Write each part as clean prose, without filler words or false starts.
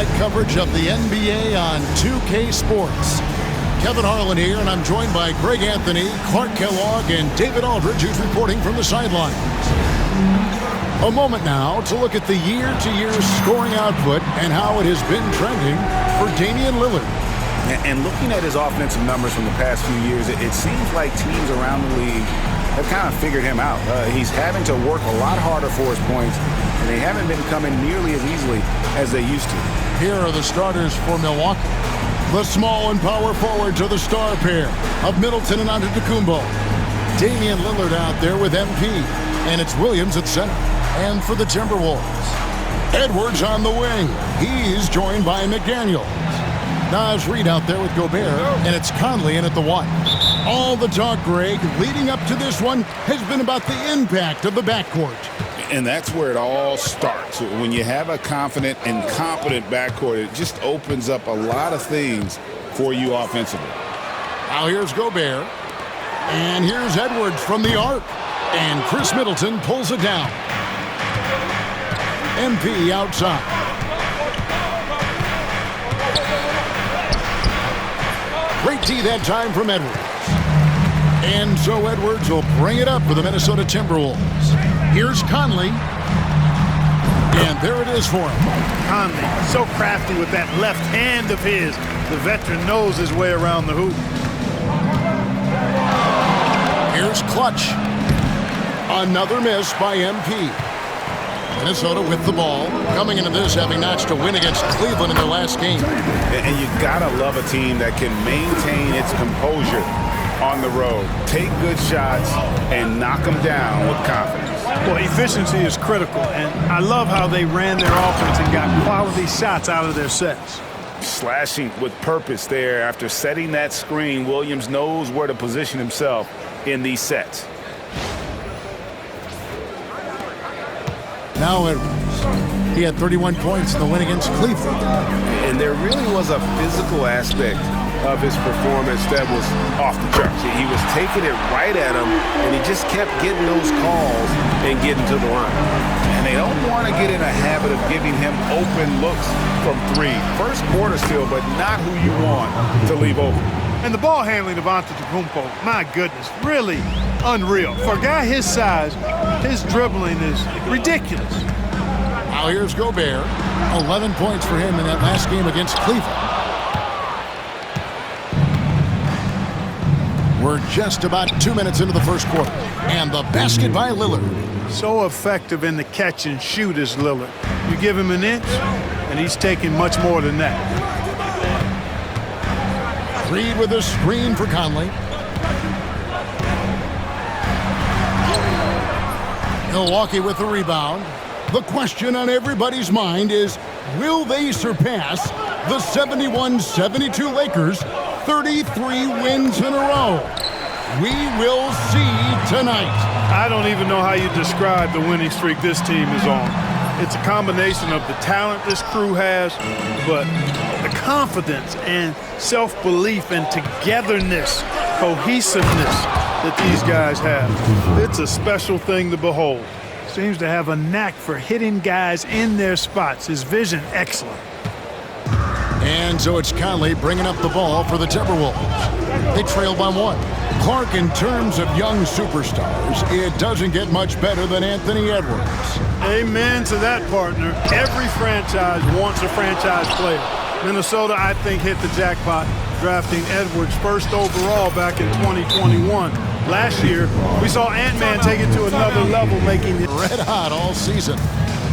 night coverage of the NBA on 2K Sports. Kevin Harlan here, and I'm joined by Greg Anthony, Clark Kellogg, and David Aldridge, who's reporting from the sidelines. A moment now to look at the year-to-year scoring output and how it has been trending for Damian Lillard. And looking at his offensive numbers from the past few years, it seems like teams around the league have kind of figured him out. He's having to work a lot harder for his points, and they haven't been coming nearly as easily as they used to. Here are the starters for Milwaukee. The small and power forwards are the star pair of Middleton and Antetokounmpo. Damian Lillard out there with MP, and it's Williams at center. And for the Timberwolves, Edwards on the wing. He's joined by McDaniels. Naz Reid out there with Gobert, and it's Conley in at the one. All the talk, Greg, leading up to this one has been about the impact of the backcourt. And that's where it all starts. When you have a confident and competent backcourt, it just opens up a lot of things for you offensively. Now here's Gobert, and here's Edwards from the arc, and Chris Middleton pulls it down. MP outside. Great D that time from Edwards. And so Edwards will bring it up for the Minnesota Timberwolves. Here's Conley. And there it is for him. Conley, so crafty with that left hand of his. The veteran knows his way around the hoop. Here's Clutch. Another miss by MP. Minnesota with the ball, coming into this having notched a win against Cleveland in their last game. And you gotta love a team that can maintain its composure on the road, take good shots, and knock them down with confidence. Well, efficiency is critical, and I love how they ran their offense and got quality shots out of their sets. Slashing with purpose there. After setting that screen, Williams knows where to position himself in these sets. Now Edwards. He had 31 points in the win against Cleveland. And there really was a physical aspect of his performance that was off the charts. He was taking it right at him, and he just kept getting those calls and getting to the line. And they don't want to get in a habit of giving him open looks from three. First quarter still, but not who you want to leave open. And the ball handling of Antetokounmpo, my goodness, really unreal. For a guy his size, his dribbling is ridiculous. Now here's Gobert. 11 points for him in that last game against Cleveland. We're just about 2 minutes into the first quarter. And the basket by Lillard. So effective in the catch and shoot is Lillard. You give him an inch, and he's taking much more than that. Reid with a screen for Conley. Milwaukee with the rebound. The question on everybody's mind is, will they surpass the 71-72 Lakers, 33 wins in a row? We will see tonight. I don't even know how you describe the winning streak this team is on. It's a combination of the talent this crew has, but the confidence and self-belief and togetherness, cohesiveness that these guys have. It's a special thing to behold. Seems to have a knack for hitting guys in their spots. His vision, excellent. And so it's Conley bringing up the ball for the Timberwolves. They trail by one. Clark, in terms of young superstars, it doesn't get much better than Anthony Edwards. Amen to that, partner. Every franchise wants a franchise player. Minnesota, I think, hit the jackpot drafting Edwards first overall back in 2021. Last year, we saw Ant-Man take it to another level, making it red hot all season.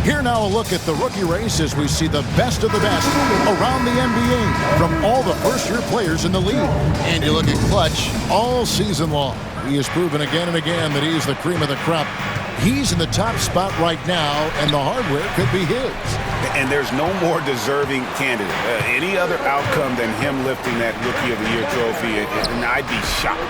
Here now a look at the rookie race as we see the best of the best around the NBA from all the first-year players in the league. And you look at Clutch all season long. He has proven again and again that he's the cream of the crop. He's in the top spot right now, and the hardware could be his. And there's no more deserving candidate. Any other outcome than him lifting that Rookie of the Year trophy, and I'd be shocked.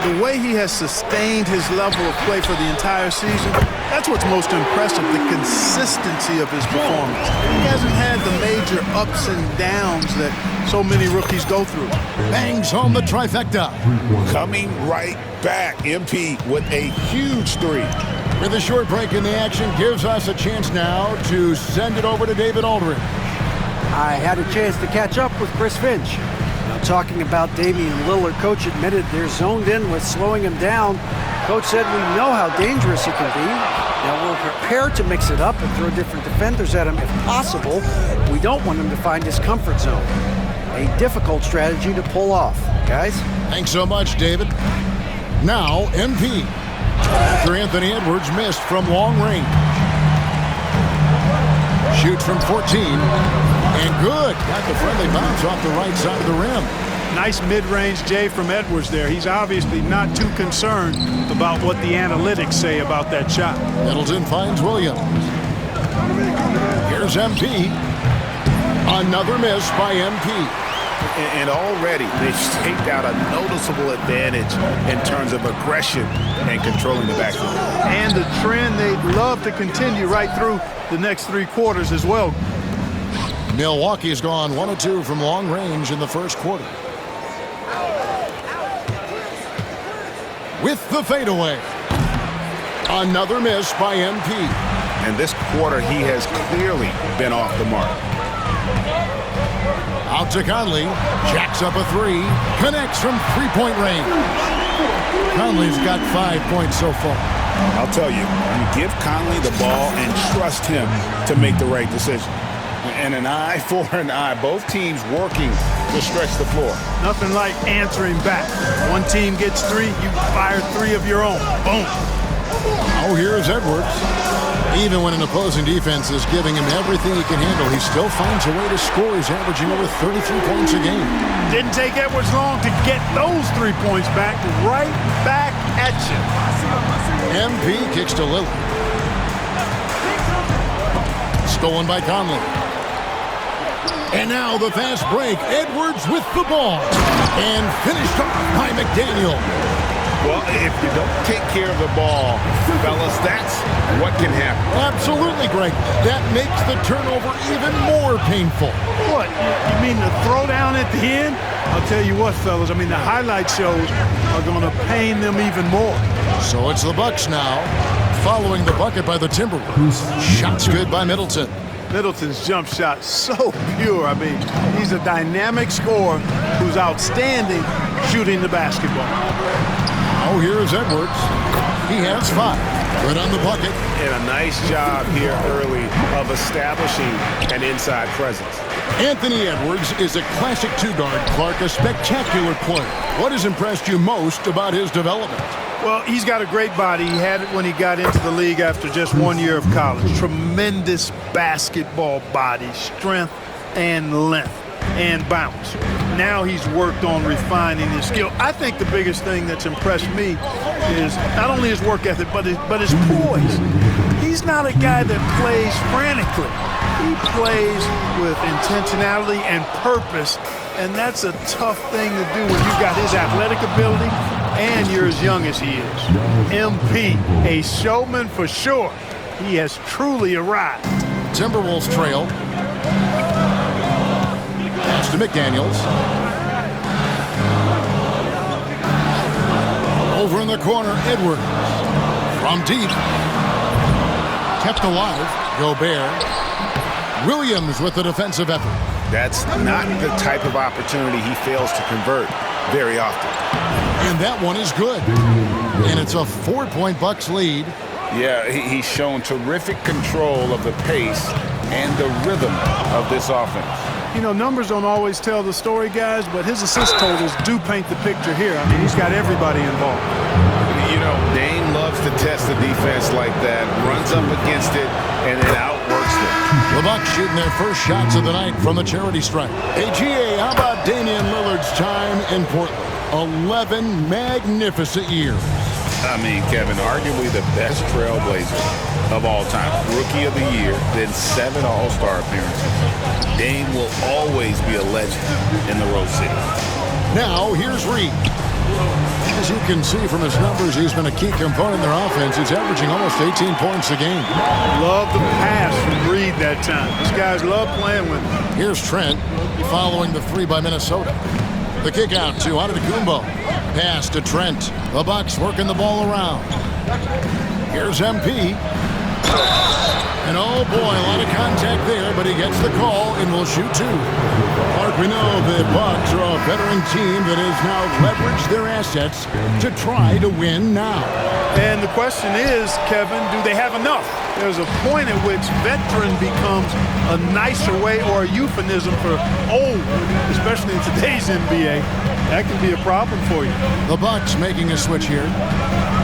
The way he has sustained his level of play for the entire season, that's what's most impressive, the consistency of his performance. He hasn't had the major ups and downs that so many rookies go through. Bangs home the trifecta. Coming right back, MP with a huge three. With a short break in the action gives us a chance now to send it over to David Aldridge. I had a chance to catch up with Chris Finch. Now, talking about Damian Lillard, coach admitted they're zoned in with slowing him down. Coach said we know how dangerous he can be. Now we're prepared to mix it up and throw different defenders at him if possible. We don't want him to find his comfort zone. A difficult strategy to pull off. Guys? Thanks so much, David. Now, MP. After Anthony Edwards missed from long range. Shoots from 14. And good. Got the friendly bounce off the right side of the rim. Nice mid-range J from Edwards there. He's obviously not too concerned about what the analytics say about that shot. Middleton finds Williams. Here's MP. Another miss by MP. And already they've staked out a noticeable advantage in terms of aggression and controlling the backcourt. And the trend they'd love to continue right through the next 3 quarters as well. Milwaukee's gone 1 of 2 from long range in the first quarter. With the fadeaway. Another miss by MP. And this quarter, he has clearly been off the mark. Out to Conley. Jacks up a 3. Connects from three-point range. Conley's got 5 points so far. I'll tell you, you give Conley the ball and trust him to make the right decision. And an eye for an eye. Both teams working to stretch the floor. Nothing like answering back. One team gets 3, you fire 3 of your own. Boom. Oh, here's Edwards. Even when an opposing defense is giving him everything he can handle, he still finds a way to score. He's averaging over 33 points a game. Didn't take Edwards long to get those 3 points back. Right back at you. MP kicks to Lillard. Stolen by Conley. And now the fast break. Edwards with the ball. And finished off by McDaniel. Well, if you don't take care of the ball, fellas, that's what can happen. Absolutely, Greg. That makes the turnover even more painful. What? You mean the throwdown at the end? I'll tell you what, fellas. I mean, the highlight shows are going to pain them even more. So it's the Bucks now, following the bucket by the Timberwolves. Shots good by Middleton. Middleton's jump shot so pure. I mean, he's a dynamic scorer who's outstanding shooting the basketball. Oh, here's Edwards. He has 5. Good on the bucket. And a nice job here early of establishing an inside presence. Anthony Edwards is a classic 2-guard, Clark, a spectacular player. What has impressed you most about his development? Well, he's got a great body. He had it when he got into the league after just 1 year of college. Tremendous basketball body, strength and length and bounce. Now he's worked on refining his skill. I think the biggest thing that's impressed me is not only his work ethic, but his poise. He's not a guy that plays frantically. He plays with intentionality and purpose, and that's a tough thing to do when you've got his athletic ability and you're as young as he is. MP, a showman for sure. He has truly arrived. Timberwolves trail. Pass to McDaniels. Over in the corner, Edwards. From deep. Kept alive. Gobert. Williams with the defensive effort. That's not the type of opportunity he fails to convert very often. And that one is good. And it's a 4-point Bucks lead. Yeah, he's shown terrific control of the pace and the rhythm of this offense. You know, numbers don't always tell the story, guys, but his assist totals do paint the picture here. I mean, he's got everybody involved. You know, Dame loves to test the defense like that, runs up against it, and then outworks them. The Bucks shooting their first shots of the night from the charity stripe. Hey, GA, how about Damian Lillard's time in Portland? 11 magnificent years. I mean, Kevin, arguably the best trailblazer of all time. Rookie of the year, then 7 All-Star appearances. Dame will always be a legend in the Rose City. Now, here's Reed. As you can see from his numbers, he's been a key component in their offense. He's averaging almost 18 points a game. Love the pass from Reed that time. These guys love playing with him. Here's Trent following the 3 by Minnesota. The kick out to Antetokounmpo. Pass to Trent. The Bucks working the ball around. Here's MP. And oh boy, a lot of contact there, but he gets the call and will shoot two. Mark, we know the Bucks are a veteran team that has now leveraged their assets to try to win now. And the question is, Kevin, do they have enough? There's a point at which veteran becomes a nicer way or a euphemism for old, especially in today's NBA. That can be a problem for you. The Bucks making a switch here.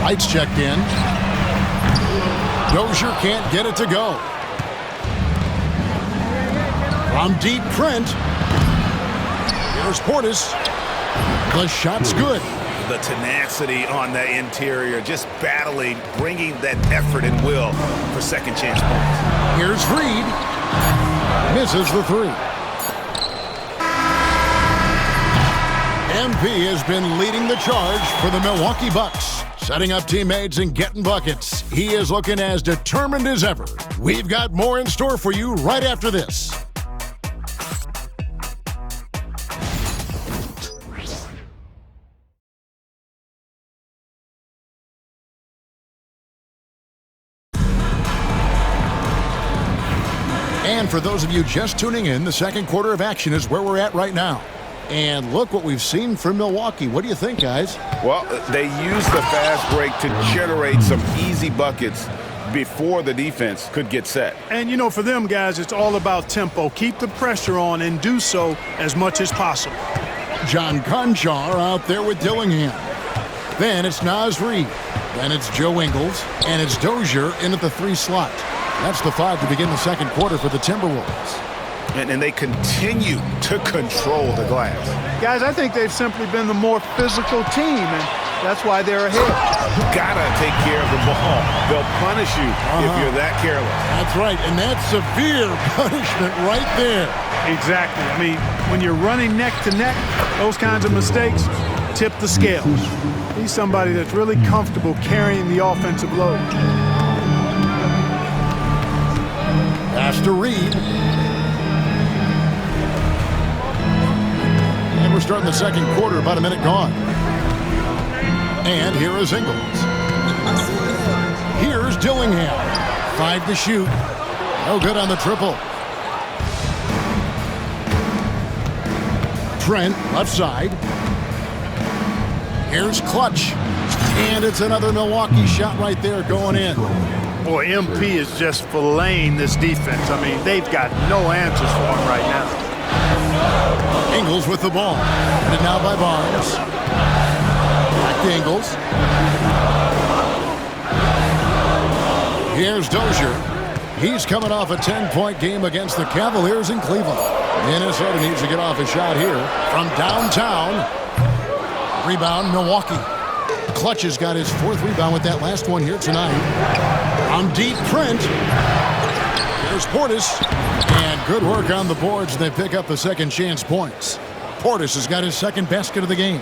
Lights checked in. Dozier can't get it to go. From deep, Trent. Here's Portis. The shot's good. The tenacity on the interior, just battling, bringing that effort and will for second chance points. Here's Reed. Misses the three. MP has been leading the charge for the Milwaukee Bucks, setting up teammates and getting buckets. He is looking as determined as ever. We've got more in store for you right after this. And for those of you just tuning in, the second quarter of action is where we're at right now. And look what we've seen from Milwaukee. What do you think, guys? Well, they used the fast break to generate some easy buckets before the defense could get set. And, you know, for them, guys, it's all about tempo. Keep the pressure on and do so as much as possible. John Conchar out there with Dillingham. Then it's Naz Reid. Then it's Joe Ingles. And it's Dozier in at the 3 slot. That's the 5 to begin the second quarter for the Timberwolves. And they continue to control the glass. Guys, I think they've simply been the more physical team, and that's why they're ahead. Gotta take care of the ball. They'll punish you if you're that careless. That's right, and that's severe punishment right there. Exactly. I mean, when you're running neck to neck, those kinds of mistakes tip the scales. He's somebody that's really comfortable carrying the offensive load. Pass to Reed. And we're starting the second quarter, about a minute gone. And here is Ingles. Here's Dillingham. 5 to shoot. No good on the triple. Trent, left side. Here's Clutch. And it's another Milwaukee shot right there going in. Boy, MP is just filleting this defense. I mean, they've got no answers for him right now. Ingles with the ball. And now by Barnes. Back to Ingles. Here's Dozier. He's coming off a 10-point game against the Cavaliers in Cleveland. Minnesota needs to get off a shot here from downtown. Rebound, Milwaukee. Clutch has got his 4th rebound with that last one here tonight. On deep, Trent. Here's Portis. And good work on the boards. They pick up the second chance points. Portis has got his 2nd basket of the game.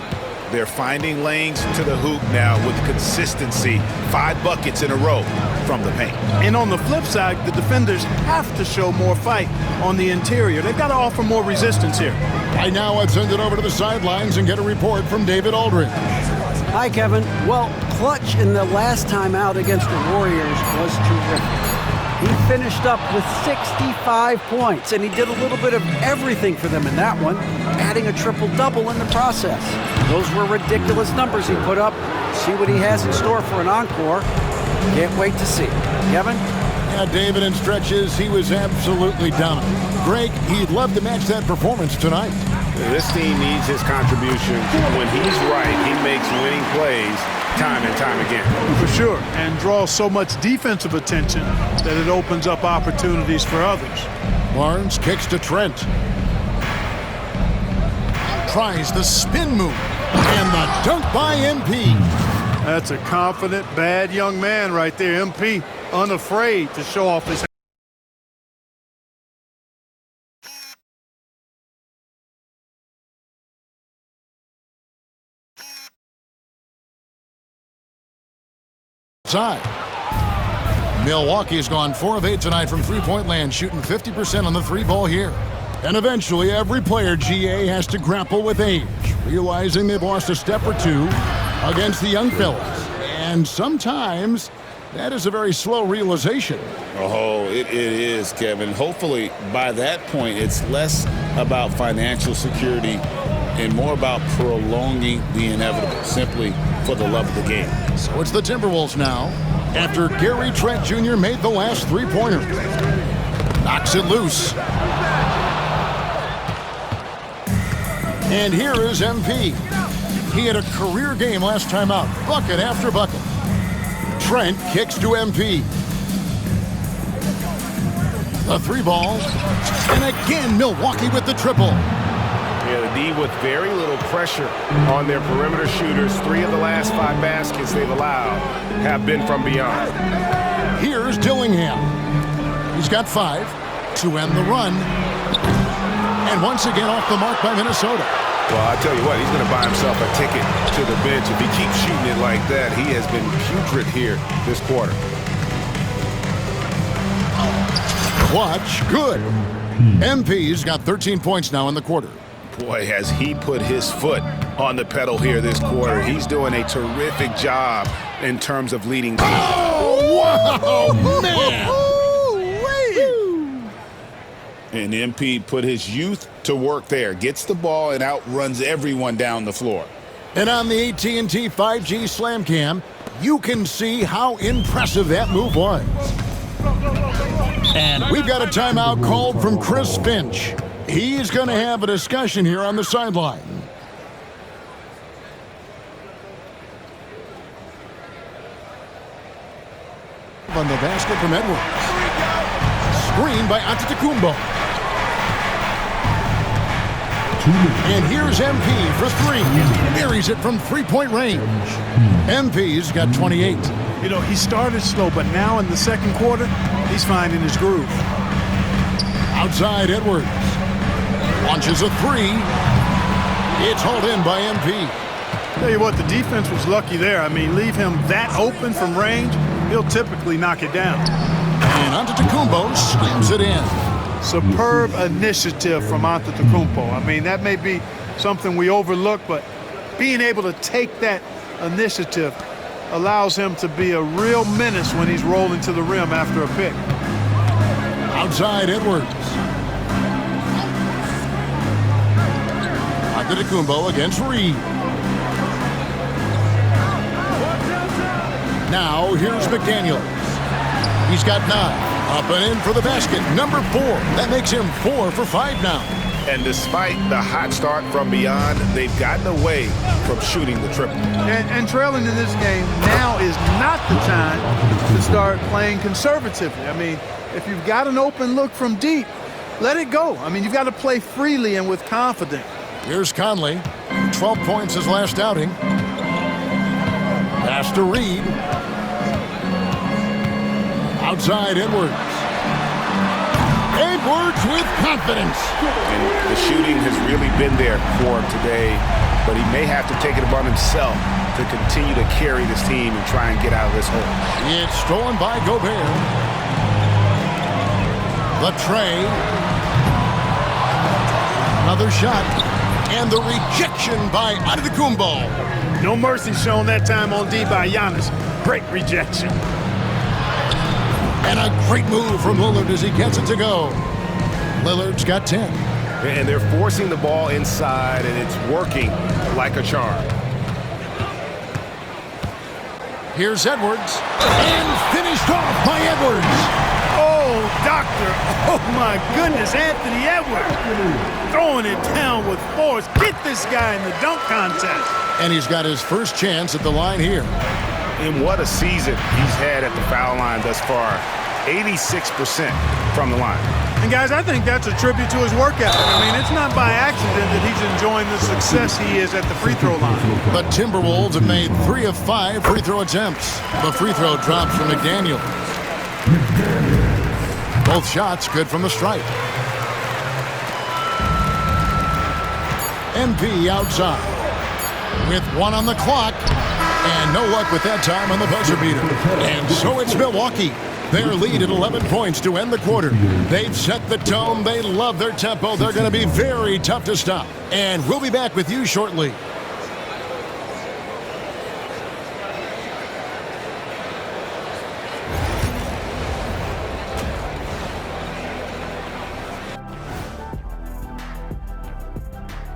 They're finding lanes to the hoop now with consistency. 5 buckets in a row from the paint. And on the flip side, the defenders have to show more fight on the interior. They've got to offer more resistance here. Right now, let's send it over to the sidelines and get a report from David Aldridge. Hi, Kevin. Well, Clutch in the last time out against the Warriors was terrific. He finished up with 65 points, and he did a little bit of everything for them in that one, adding a triple-double in the process. Those were ridiculous numbers he put up. See what he has in store for an encore. Can't wait to see. Kevin? Yeah, David, in stretches, he was absolutely dominant. Greg, he'd love to match that performance tonight. This team needs his contribution. When he's right, he makes winning plays time and time again. For sure, and draws so much defensive attention that it opens up opportunities for others. Barnes kicks to Trent. Tries the spin move. And the dunk by MP. That's a confident, bad young man right there. MP, unafraid to show off his side. Milwaukee's gone 4 of 8 tonight from three-point land, shooting 50% on the 3-ball here. And eventually, every player, GA, has to grapple with age, realizing they've lost a step or two against the young fellas. And sometimes That is a very slow realization. Oh, it is, Kevin. Hopefully, by that point, it's less about financial security and more about prolonging the inevitable, simply for the love of the game. So it's the Timberwolves now, after Gary Trent Jr. made the last three-pointer. Knocks it loose. And here is MP. He had a career game last time out, bucket after bucket. Trent kicks to MP. The three ball. And again, Milwaukee with the triple. Yeah, the D with very little pressure on their perimeter shooters. 3 of the last 5 baskets they've allowed have been from beyond. Here's Dillingham. He's got 5 to end the run. And once again off the mark by Minnesota. Well, I tell you what, he's going to buy himself a ticket to the bench. If he keeps shooting it like that, he has been putrid here this quarter. Clutch, good. MP's got 13 points now in the quarter. Boy, has he put his foot on the pedal here this quarter. He's doing a terrific job in terms of leading. Oh, wow, man. And MP put his youth to work there. Gets the ball and outruns everyone down the floor. And on the AT&T 5G Slam Cam, you can see how impressive that move was. And we've got a timeout called from Chris Finch. He's going to have a discussion here on the sideline. On the basket from Edwards. Screen by Antetokounmpo. And here's MP for 3. Buries it from three-point range. MP's got 28. You know, he started slow, but now in the second quarter, he's finding his groove. Outside Edwards. Launches a 3. It's hauled in by MP. Tell you what, the defense was lucky there. I mean, leave him that open from range, he'll typically knock it down. And Antetokounmpo slams it in. Superb initiative from Antetokounmpo. I mean, that may be something we overlook, but being able to take that initiative allows him to be a real menace when he's rolling to the rim after a pick. Outside Edwards. Antetokounmpo against Reed. Now here's McDaniels. He's got 9. Up and in for the basket. Number 4. That makes him 4 for 5 now. And despite the hot start from beyond, they've gotten away from shooting the triple. And trailing in this game now is not the time to start playing conservatively. I mean, if you've got an open look from deep, let it go. I mean, you've got to play freely and with confidence. Here's Conley. 12 points his last outing. Pass to Reed. Outside Edwards. Edwards with confidence. And the shooting has really been there for him today, but he may have to take it upon himself to continue to carry this team and try and get out of this hole. It's stolen by Gobert. The tray. Another shot. And the rejection by Antetokounmpo. No mercy shown that time on D by Giannis. Great rejection. And a great move from Lillard as he gets it to go. Lillard's got 10. And they're forcing the ball inside, and it's working like a charm. Here's Edwards. And finished off by Edwards. Oh, doctor. Oh, my goodness. Anthony Edwards throwing it down with force. Get this guy in the dunk contest. And he's got his first chance at the line here. And what a season he's had at the foul line thus far. 86% from the line. And, guys, I think that's a tribute to his work ethic. I mean, it's not by accident that he's enjoying the success he is at the free throw line. The Timberwolves have made 3 of 5 free throw attempts. The free throw drops from McDaniels. Both shots good from the stripe. MP outside with 1 on the clock. And no luck with that time on the buzzer beater. And so it's Milwaukee. Their lead at 11 points to end the quarter. They've set the tone. They love their tempo. They're going to be very tough to stop. And we'll be back with you shortly.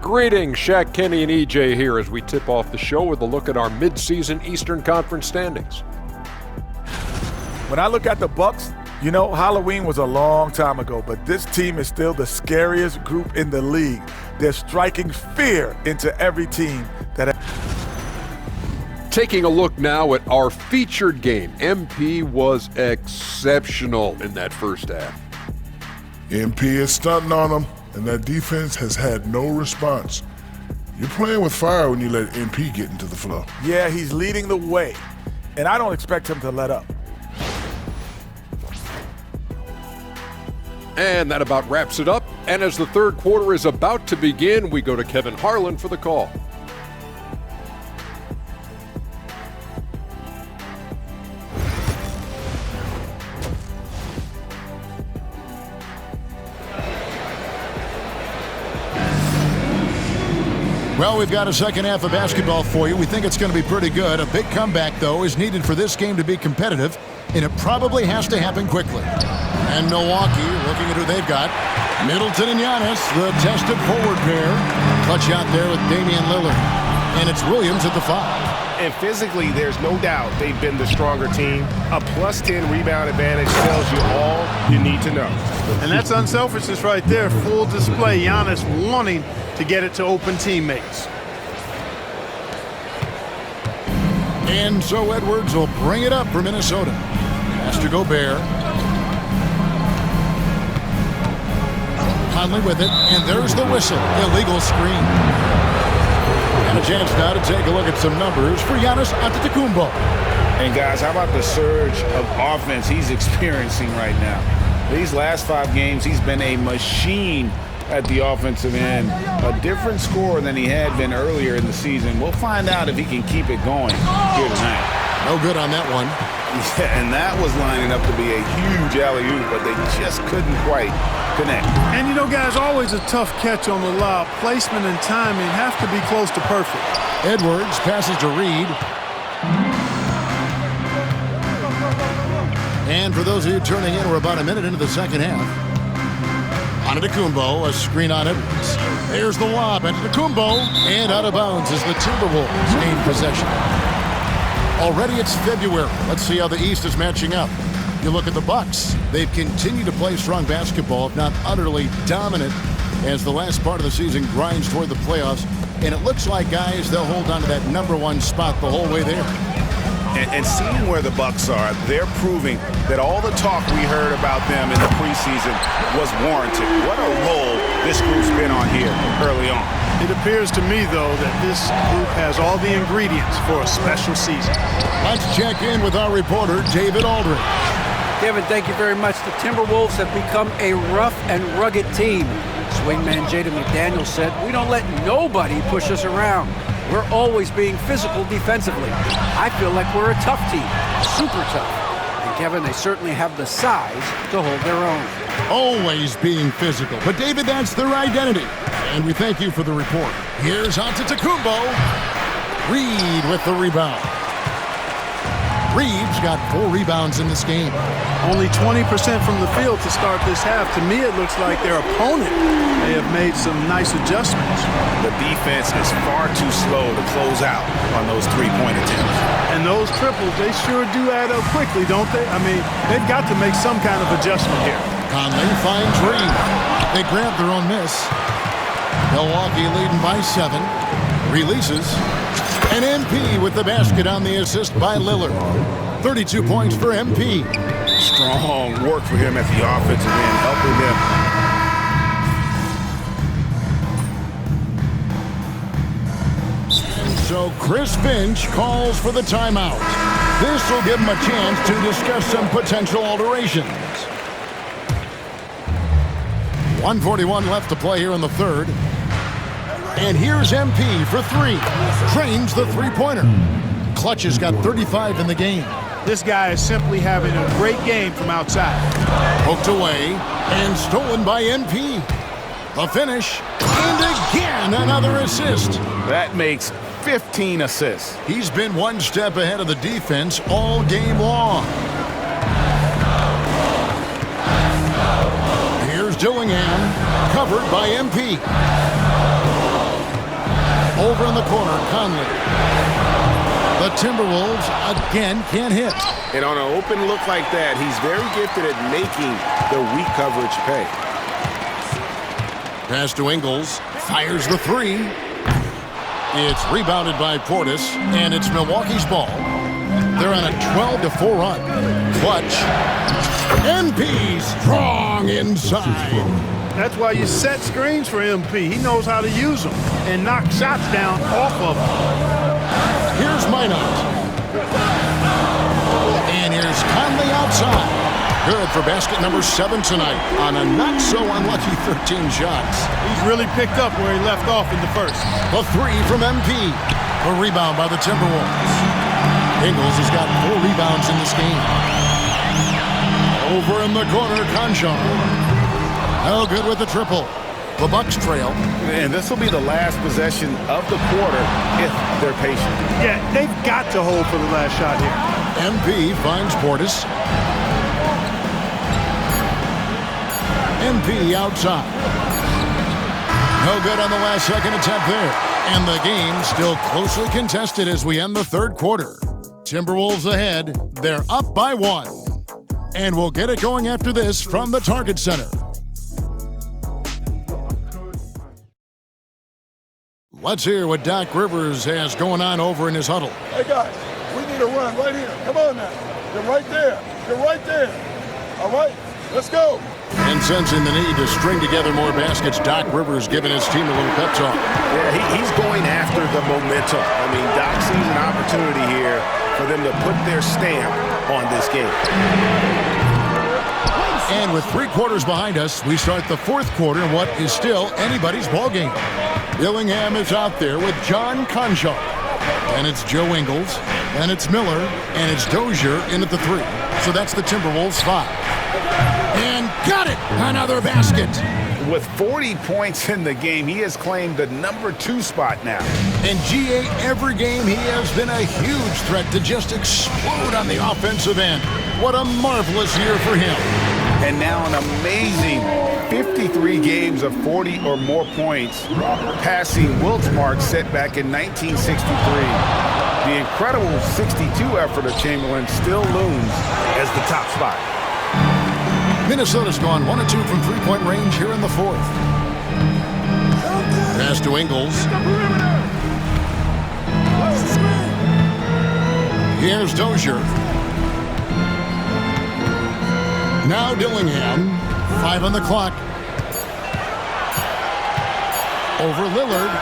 Greetings, Shaq, Kenny, and EJ here as we tip off the show with a look at our midseason Eastern Conference standings. When I look at the Bucks, you know, Halloween was a long time ago, but this team is still the scariest group in the league. They're striking fear into every team that. Taking a look now at our featured game, MP was exceptional in that first half. MP is stunting on them, and that defense has had no response. You're playing with fire when you let MP get into the flow. Yeah, he's leading the way, and I don't expect him to let up. And that about wraps it up. And as the third quarter is about to begin, we go to Kevin Harlan for the call. Well, we've got a second half of basketball for you. We think it's going to be pretty good. A big comeback, though, is needed for this game to be competitive, and it probably has to happen quickly. And Milwaukee, looking at who they've got, Middleton and Giannis, the tested forward pair. Clutch out there with Damian Lillard. And it's Williams at the 5. And physically, there's no doubt they've been the stronger team. A +10 rebound advantage tells you all you need to know. And that's unselfishness right there. Full display. Giannis wanting to get it to open teammates. And so Edwards will bring it up for Minnesota. Has to Gobert. Conley with it, and there's the whistle. Illegal screen. And a chance now to take a look at some numbers for Giannis Antetokounmpo. And guys, how about the surge of offense he's experiencing right now? These last 5 games, he's been a machine at the offensive end. A different scorer than he had been earlier in the season. We'll find out if he can keep it going here tonight. No good on that one. Yeah, and that was lining up to be a huge alley-oop, but they just couldn't quite connect. And you know, guys, always a tough catch on the lob. Placement and timing have to be close to perfect. Edwards passes to Reed. And for those of you turning in, we're about a minute into the second half. Antetokounmpo, a screen on Edwards. There's the lob. Antetokounmpo, and out of bounds as the Timberwolves gain possession. Already it's February. Let's see how the East is matching up. You look at the Bucks. They've continued to play strong basketball, if not utterly dominant, as the last part of the season grinds toward the playoffs. And it looks like, guys, they'll hold on to that #1 spot the whole way there. And seeing where the Bucks are, they're proving that all the talk we heard about them in the preseason was warranted. What a role this group's been on here early on. It appears to me, though, that this group has all the ingredients for a special season. Let's check in with our reporter, David Aldridge. Kevin, thank you very much. The Timberwolves have become a rough and rugged team. Swingman Jaden McDaniels said, "We don't let nobody push us around. We're always being physical defensively. I feel like we're a tough team, super tough." And Kevin, they certainly have the size to hold their own. Always being physical. But, David, that's their identity. And we thank you for the report. Here's Antetokounmpo. Reed with the rebound. Reed's got 4 rebounds in this game. Only 20% from the field to start this half. To me, it looks like their opponent may have made some nice adjustments. The defense is far too slow to close out on those 3-point attempts. And those triples, they sure do add up quickly, don't they? I mean, they've got to make some kind of adjustment here. Conley finds Reed. They grab their own miss. Milwaukee leading by 7. Releases. And MP with the basket on the assist by Lillard. 32 points for MP. Strong work for him at the offensive end, helping them. So Chris Finch calls for the timeout. This will give him a chance to discuss some potential alterations. 1:41 left to play here in the third. And here's MP for 3. Trains the three-pointer. Clutch has got 35 in the game. This guy is simply having a great game from outside. Poked away and stolen by MP. The finish, and again another assist. That makes 15 assists. He's been one step ahead of the defense all game long. Here's Dillingham, covered by MP. Over in the corner, Conley. The Timberwolves again can't hit. And on an open look like that, he's very gifted at making the weak coverage pay. Pass to Ingles. Fires the three. It's rebounded by Portis, and it's Milwaukee's ball. They're on a 12-4 run. Clutch. MP strong inside. That's why you set screens for MP. He knows how to use them and knock shots down off of them. Here's Minot. And here's Conley outside. Good for basket number 7 tonight on a not-so-unlucky 13 shots. He's really picked up where he left off in the first. The three from MP. A rebound by the Timberwolves. Ingles has got 4 rebounds in this game. Over in the corner, Conchar. No good with the triple. The Bucks trail. And this will be the last possession of the quarter if they're patient. Yeah, they've got to hold for the last shot here. MP finds Portis. MP outside. No good on the last second attempt there. And the game still closely contested as we end the third quarter. Timberwolves ahead. They're up by 1. And we'll get it going after this from the Target Center. Let's hear what Doc Rivers has going on over in his huddle. Hey, guys, we need a run right here. Come on now. You're right there. You're right there. All right, let's go. And sensing the need to string together more baskets, Doc Rivers giving his team a little pep talk. Yeah, he's going after the momentum. I mean, Doc sees an opportunity here for them to put their stamp on this game. And with 3 quarters behind us, we start the fourth quarter in what is still anybody's ball game. Dillingham is out there with John Conchar. And it's Joe Ingles. And it's Miller. And it's Dozier in at the 3. So that's the Timberwolves 5. And got it! Another basket. With 40 points in the game, he has claimed the number 2 spot now. And GA, every game he has been a huge threat to just explode on the offensive end. What a marvelous year for him. And now an amazing 53 games of 40 or more points, passing Wilt's mark set back in 1963. The incredible 62 effort of Chamberlain still looms as the top spot. Minnesota's gone 1 of 2 from three-point range here in the fourth. Pass to Ingles. Here's Dozier. Now Dillingham. 5 on the clock. Over Lillard.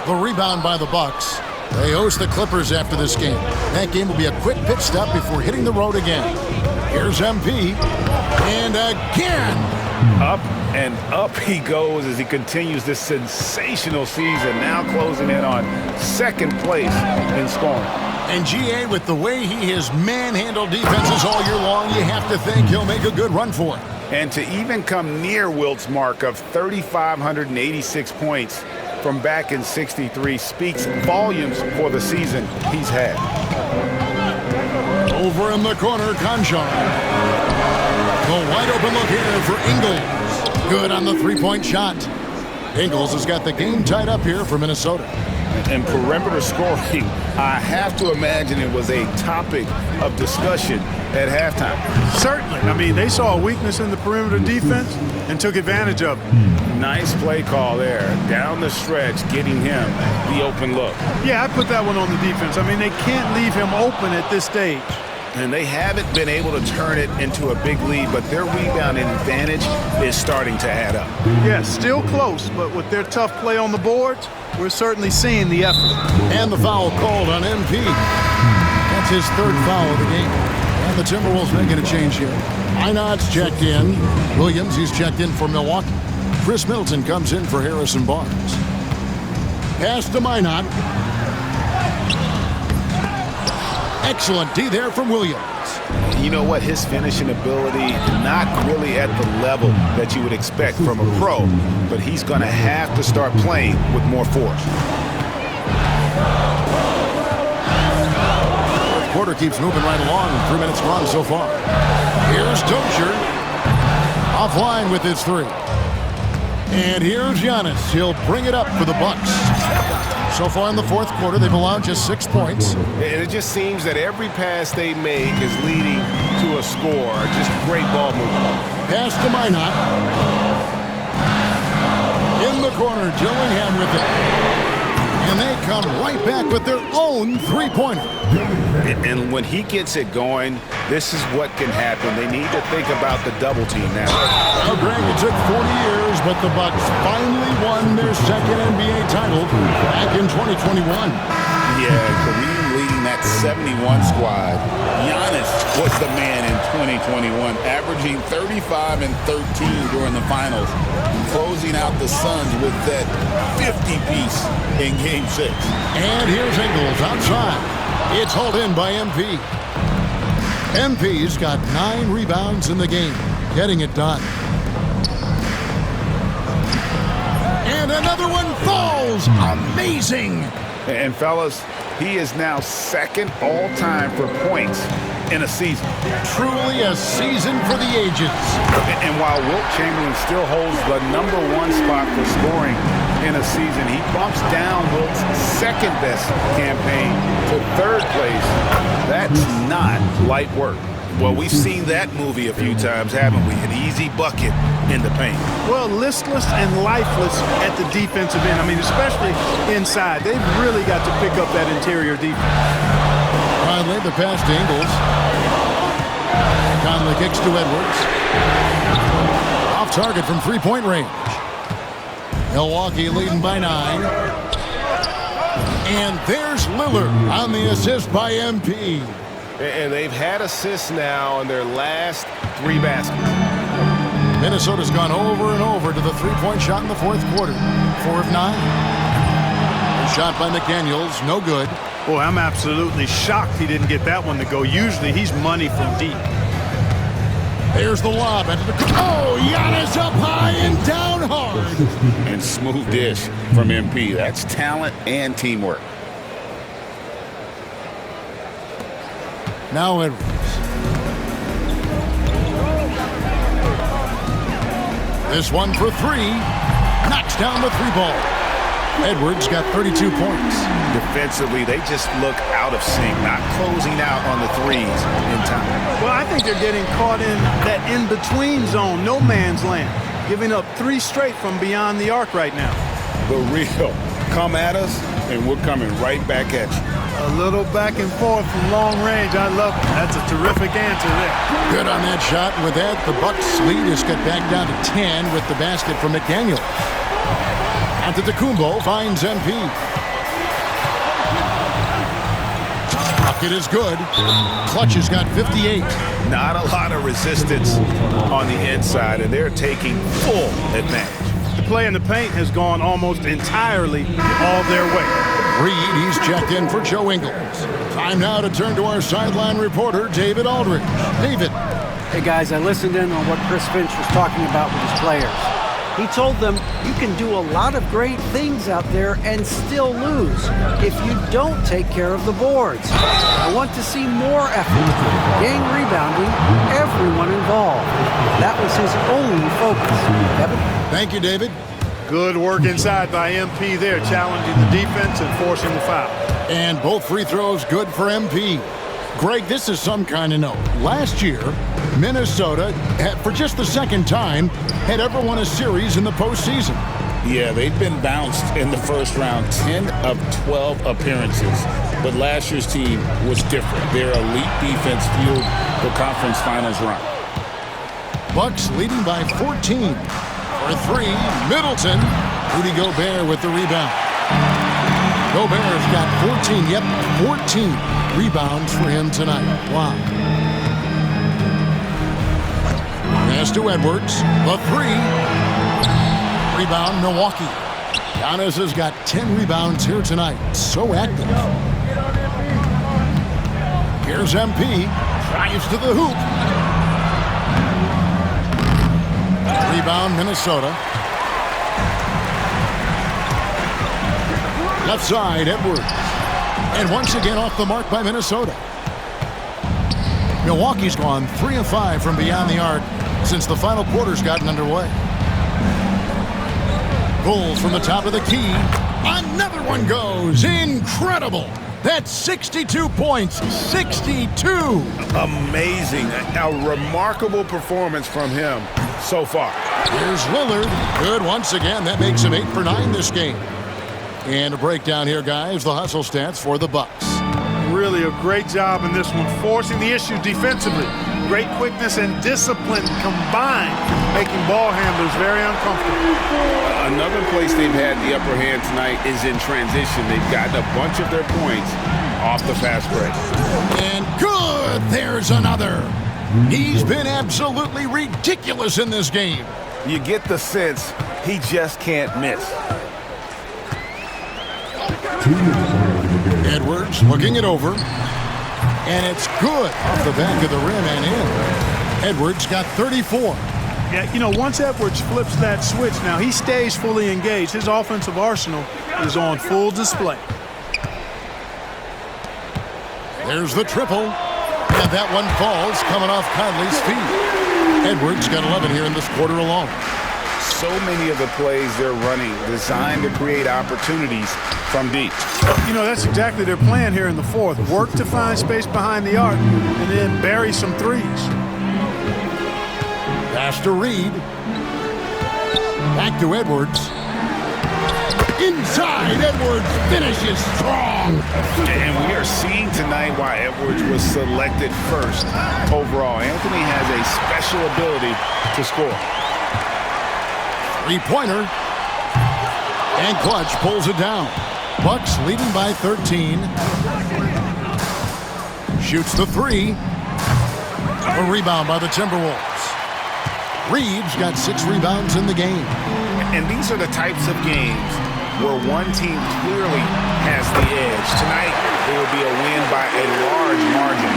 The rebound by the Bucks. They host the Clippers after this game. That game will be a quick pit stop before hitting the road again. Here's MP. And again. Up and up he goes as he continues this sensational season, now closing in on second place in scoring. And GA, with the way he has manhandled defenses all year long, you have to think he'll make a good run for it. And to even come near Wilt's mark of 3,586 points from back in 63 speaks volumes for the season he's had. Over in the corner, Conchar. The wide open look here for Ingles. Good on the three-point shot. Ingles has got the game tied up here for Minnesota. And perimeter scoring, I have to imagine it was a topic of discussion at halftime. Certainly. I mean, they saw a weakness in the perimeter defense and took advantage of it. Nice play call there. Down the stretch, getting him the open look. Yeah, I put that one on the defense. I mean, they can't leave him open at this stage. And they haven't been able to turn it into a big lead, but their rebounding advantage is starting to add up. Yeah, still close, but with their tough play on the boards, we're certainly seeing the effort. And the foul called on MP. That's his 3rd foul of the game. And the Timberwolves making a change here. Minot's checked in. Williams, he's checked in for Milwaukee. Chris Middleton comes in for Harrison Barnes. Pass to Minot. Excellent D there from Williams. You know what? His finishing ability, not really at the level that you would expect from a pro, but he's going to have to start playing with more force. Fourth quarter keeps moving right along. 3 minutes gone so far. Here's Dozier. Offline with his 3. And here's Giannis. He'll bring it up for the Bucks. So far in the fourth quarter, they've allowed just 6 points. And it just seems that every pass they make is leading to a score. Just great ball movement. Pass to Minot. In the corner, Dillingham with it. And they come right back with their own three-pointer. And when he gets it going, this is what can happen. They need to think about the double team now. Well, Greg, it took 40 years, but the Bucks finally won their second NBA title back in 2021. Yeah, Kareem leading that 71 squad. Giannis was the man in 2021, averaging 35 and 13 during the finals, closing out the Suns with that 50-piece in Game 6. And here's Ingles outside. It's hauled in by MP. MP's got 9 rebounds in the game, getting it done. And another one falls. Amazing. And fellas, he is now second all-time for points in a season. Truly a season for the ages. And while Wilt Chamberlain still holds the #1 spot for scoring in a season, he bumps down Wilt's second-best campaign to third place. That's not light work. Well, we've seen that movie a few times, haven't we? An easy bucket in the paint. Well, listless and lifeless at the defensive end. I mean, especially inside. They've really got to pick up that interior defense. Conley, the pass to Ingles. Conley kicks to Edwards. Off target from three-point range. Milwaukee leading by 9. And there's Lillard on the assist by MP. And they've had assists now on their last 3 baskets. Minnesota's gone over and over to the three-point shot in the fourth quarter. 4 of 9. A shot by McDaniels, no good. Boy, I'm absolutely shocked he didn't get that one to go. Usually he's money from deep. There's the lob. Oh, Giannis up high and down hard. And smooth dish from MP. That's talent and teamwork. Now Edwards. This one for 3. Knocks down the 3-ball. Edwards got 32 points. Defensively, they just look out of sync, not closing out on the threes in time. Well, I think they're getting caught in that in-between zone, no man's land, giving up 3 straight from beyond the arc right now. The real. Come at us, and we're coming right back at you. A little back and forth from long range. I love it. That's a terrific answer there. Good on that shot. With that, the Bucks lead is cut back down to 10 with the basket from McDaniel. Antetokounmpo finds MP. Bucket is good. Clutch has got 58. Not a lot of resistance on the inside, and they're taking full advantage. The play in the paint has gone almost entirely all their way. Reed, he's checked in for Joe Ingles. Time now to turn to our sideline reporter, David Aldridge. David. Hey, guys, I listened in on what Chris Finch was talking about with his players. He told them you can do a lot of great things out there and still lose if you don't take care of the boards. I want to see more effort, gang rebounding, everyone involved. That was his only focus. Kevin? Thank you, David. Good work inside by MP there, challenging the defense and forcing the foul. And both free throws good for MP. Greg, this is some kind of note. Last year, Minnesota, for just the second time, had ever won a series in the postseason. Yeah, they've been bounced in the first round, 10 of 12 appearances. But last year's team was different. Their elite defense fueled the conference finals run. Bucks leading by 14. For 3, Middleton. Rudy Gobert with the rebound. Gobert's got 14, 14 rebounds for him tonight. Wow. Pass to Edwards. The 3. Rebound, Milwaukee. Giannis has got 10 rebounds here tonight. So active. Here's MP. Drives to the hoop. Rebound, Minnesota. Left side, Edwards. And once again off the mark by Minnesota. Milwaukee's gone 3 of 5 from beyond the arc since the final quarter's gotten underway. Bulls from the top of the key. Another one goes. Incredible. That's 62 points. 62. Amazing. A remarkable performance from him so far. Here's Lillard. Good once again. That makes him 8 for 9 this game. And a breakdown here, guys. The hustle stats for the Bucks. Really a great job in this one, forcing the issue defensively. Great quickness and discipline combined, making ball handlers very uncomfortable. Another place they've had the upper hand tonight is in transition. They've gotten a bunch of their points off the fast break. And good, there's another. He's been absolutely ridiculous in this game. You get the sense he just can't miss. Edwards looking it over. And it's good off the back of the rim and in. Edwards got 34. Yeah, you know, once Edwards flips that switch, now he stays fully engaged. His offensive arsenal is on full display. There's the triple. And that one falls coming off Conley's feet. Edwards got 11 here in this quarter alone. So many of the plays they're running designed to create opportunities from deep. You know, that's exactly their plan here in the fourth. Work to find space behind the arc and then bury some threes. Pass to Reed. Back to Edwards. Inside, Edwards finishes strong. And we are seeing tonight why Edwards was selected first overall. Anthony has a special ability to score. Three-pointer. And Clutch pulls it down. Bucks leading by 13. Shoots the three. A rebound by the Timberwolves. Reeves got 6 rebounds in the game. And these are the types of games where one team clearly has the edge. Tonight, it will be a win by a large margin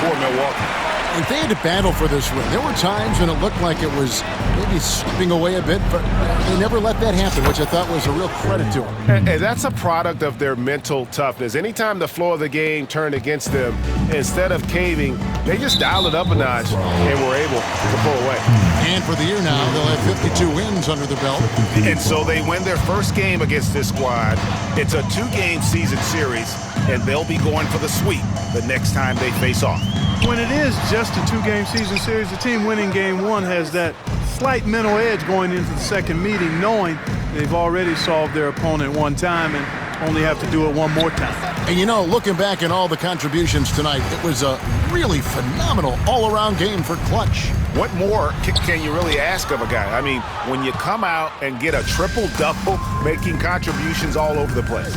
for Milwaukee. If they had to battle for this win, there were times when it looked like it was maybe slipping away a bit, but they never let that happen, which I thought was a real credit to them. And that's a product of their mental toughness. Anytime the flow of the game turned against them, instead of caving, they just dialed it up a notch and were able to pull away. And for the year now, they'll have 52 wins under their belt. And so they win their first game against this squad. It's a 2-game season series, and they'll be going for the sweep the next time they face off. When it is just a 2-game season series, the team winning game 1 has that slight mental edge going into the second meeting, knowing they've already solved their opponent one time and only have to do it one more time. And you know, looking back at all the contributions tonight, it was a really phenomenal all-around game for Clutch. What more can you really ask of a guy? I mean, when you come out and get a triple-double, making contributions all over the place.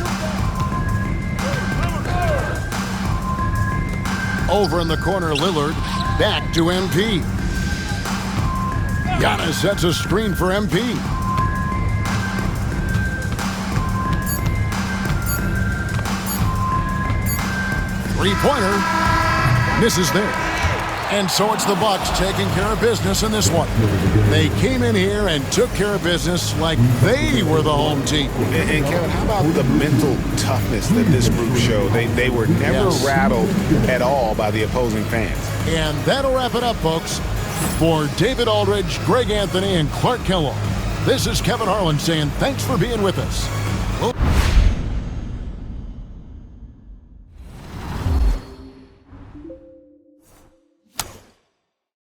Over in the corner, Lillard. Back to MP. Giannis sets a screen for MP. Three-pointer. Misses there. And so it's the Bucks taking care of business in this one. They came in here and took care of business like they were the home team. And Kevin, how about the mental toughness that this group showed? They were never rattled at all by the opposing fans. And that'll wrap it up, folks. For David Aldridge, Greg Anthony, and Clark Kellogg, this is Kevin Harlan saying thanks for being with us.